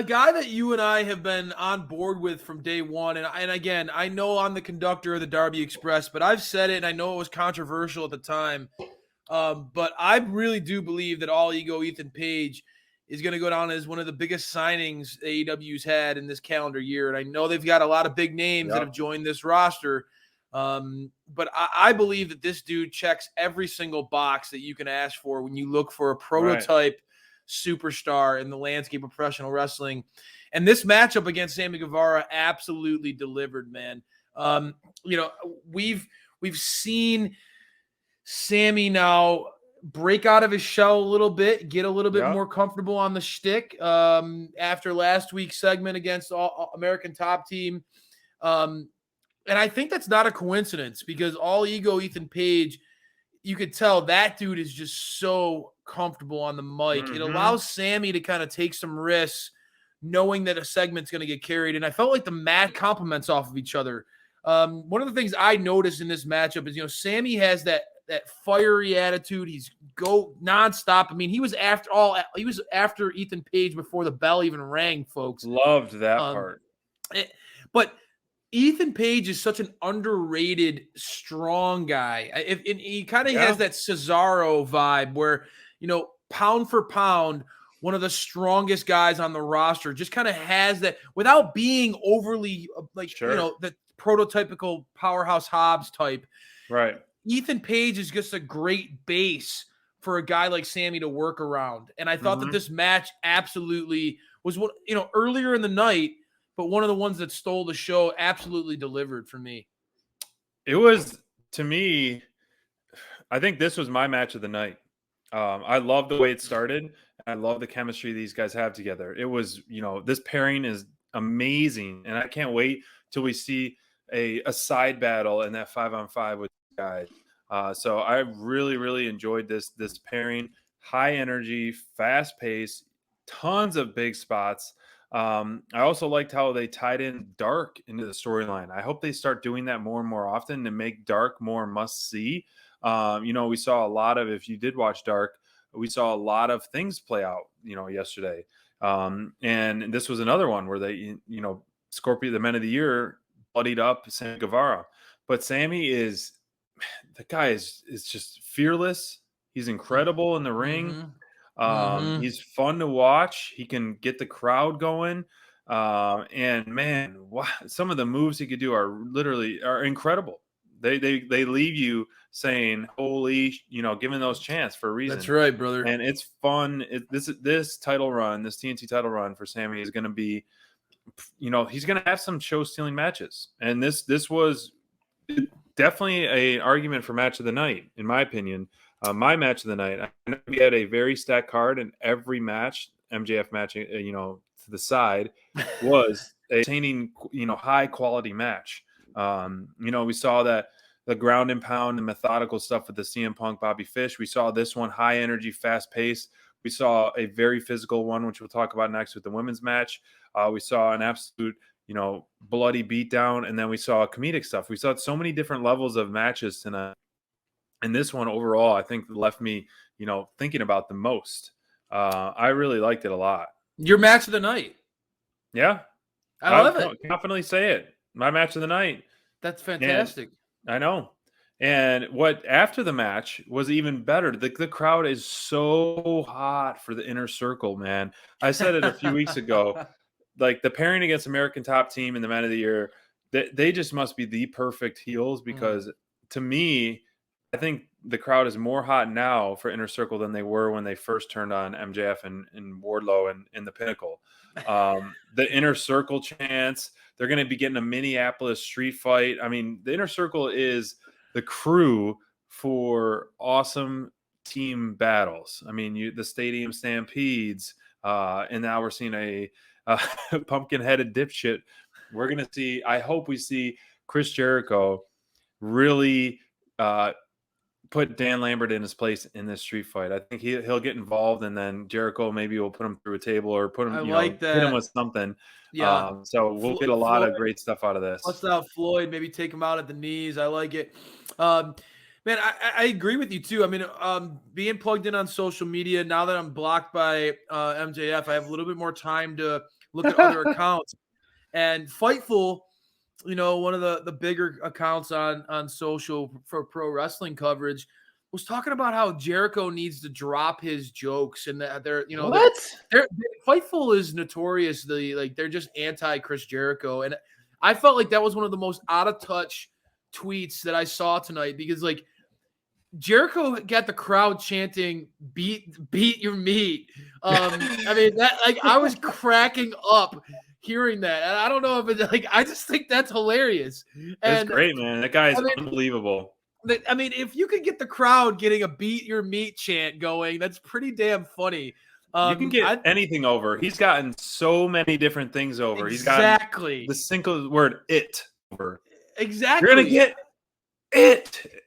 guy that you and I have been on board with from day one, and again, I know I'm the conductor of the Derby Express, but I've said it, and I know it was controversial at the time, but I really do believe that All Ego Ethan Page is going to go down as one of the biggest signings AEW's had in this calendar year, and I know they've got a lot of big names that have joined this roster, but I believe that this dude checks every single box that you can ask for when you look for a prototype superstar in the landscape of professional wrestling. And this matchup against Sammy Guevara absolutely delivered, man. We've seen Sammy now break out of his shell a little bit, get a little bit more comfortable on the shtick after last week's segment against American Top Team. And I think that's not a coincidence because All Ego Ethan Page, you could tell that dude is just so comfortable on the mic. Mm-hmm. It allows Sammy to kind of take some risks knowing that a segment's going to get carried. And I felt like the match complements off of each other. One of the things I noticed in this matchup is, Sammy has that fiery attitude. He's go nonstop. I mean, he was after Ethan Page before the bell even rang, folks. Loved that part. But Ethan Page is such an underrated, strong guy. He kind of has that Cesaro vibe where, pound for pound, one of the strongest guys on the roster just kind of has that without being overly the prototypical Powerhouse Hobbs type. Right. Ethan Page is just a great base for a guy like Sammy to work around. And I thought that this match absolutely was earlier in the night, but one of the ones that stole the show, absolutely delivered for me. It was, to me, I think this was my match of the night. I love the way it started. I love the chemistry these guys have together. It was, this pairing is amazing. And I can't wait till we see a side battle in that 5-on-5 with guys. So I really, really enjoyed this pairing. High energy, fast pace, tons of big spots. I also liked how they tied in Dark into the storyline. I hope they start doing that more and more often to make Dark more must see. We saw a lot of, if you did watch Dark, we saw a lot of things play out, yesterday. And this was another one where they, Scorpio, the Men of the Year, bloodied up Sammy Guevara. But Sammy the guy is just fearless. He's incredible in the ring. He's fun to watch. He can get the crowd going. And man, wow, some of the moves he could do are incredible. They leave you saying, holy, giving those chants for a reason. That's right, brother. And it's fun. This title run, this TNT title run for Sammy is going to be, he's going to have some show stealing matches. And this was definitely an argument for match of the night, in my opinion. My match of the night, I know we had a very stacked card, and every match, MJF match, to the side, was a high quality match. We saw that the ground and pound and methodical stuff with the CM Punk Bobby Fish. We saw this one, high energy, fast pace. We saw a very physical one, which we'll talk about next with the women's match. We saw an absolute, bloody beatdown, and then we saw comedic stuff. We saw so many different levels of matches tonight. And this one overall, I think left me, thinking about the most. I really liked it a lot. Your match of the night. Yeah. I love it. Confidently say it. My match of the night. That's fantastic. And I know. And what after the match was even better. The crowd is so hot for the Inner Circle, man. I said it a few weeks ago. Like the pairing against American Top Team and the Men of the Year, they just must be the perfect heels because to me, I think the crowd is more hot now for Inner Circle than they were when they first turned on MJF and Wardlow and the Pinnacle. The Inner Circle chants, they're going to be getting a Minneapolis street fight. I mean, the Inner Circle is the crew for awesome team battles. I mean, the stadium stampedes, and now we're seeing a pumpkin-headed dipshit. We're going to see, I hope we see Chris Jericho really put Dan Lambert in his place in this street fight. I think he'll get involved, and then Jericho maybe will put him through a table or put him, hit him with something. Yeah. So we'll get a lot of great stuff out of this. Bust out Floyd, maybe take him out at the knees. I like it. Man, I agree with you too. I mean, being plugged in on social media now that I'm blocked by MJF, I have a little bit more time to look at other accounts. And Fightful, one of the bigger accounts on social for pro wrestling coverage, was talking about how Jericho needs to drop his jokes, and that Fightful is notoriously like they're just anti Chris Jericho, and I felt like that was one of the most out of touch tweets that I saw tonight, because like Jericho got the crowd chanting beat your meat. I mean, that, like, I was cracking up hearing that. And I don't know if it's like, I just think that's hilarious. And it's great, man. That guy is unbelievable. I mean, if you could get the crowd getting a beat your meat chant going, that's pretty damn funny. You can get anything over. He's gotten so many different things over. Exactly. He's gotten the single word "it" over. Exactly. You're gonna get it.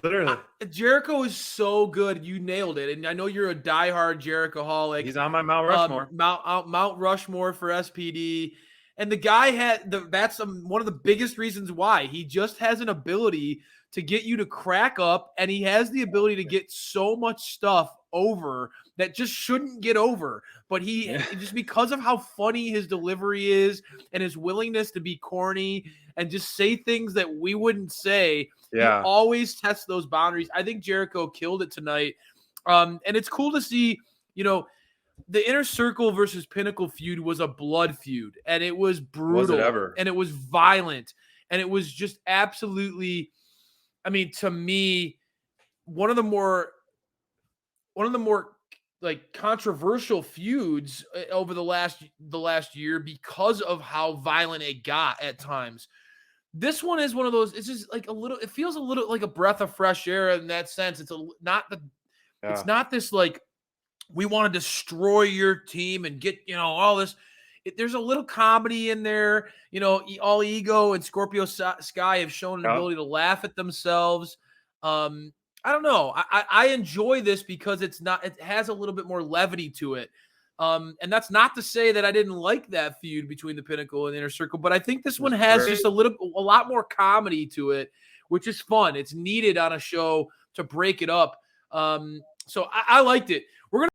Literally. Jericho is so good. You nailed it. And I know you're a diehard Jericho-holic. He's on my Mount Rushmore. Mount Rushmore for SPD. And the guy that's one of the biggest reasons why. He just has an ability to get you to crack up, and he has the ability to get so much stuff over that just shouldn't get over. But just because of how funny his delivery is and his willingness to be corny and just say things that we wouldn't say, he always tests those boundaries. I think Jericho killed it tonight. And it's cool to see, the Inner Circle versus Pinnacle feud was a blood feud, and it was brutal. Was it ever? And it was violent, and it was just absolutely, I mean, to me, one of the more like controversial feuds over the last year because of how violent it got at times. This one is one of those. It's just like it feels a little like a breath of fresh air in that sense. It's it's not this like we want to destroy your team and get all this. There's a little comedy in there. All Ego and Scorpio Sky have shown an ability to laugh at themselves. I don't know. I enjoy this because it has a little bit more levity to it. And that's not to say that I didn't like that feud between the Pinnacle and the Inner Circle, but I think this one has just a lot more comedy to it, which is fun. It's needed on a show to break it up. So I liked it. We're going to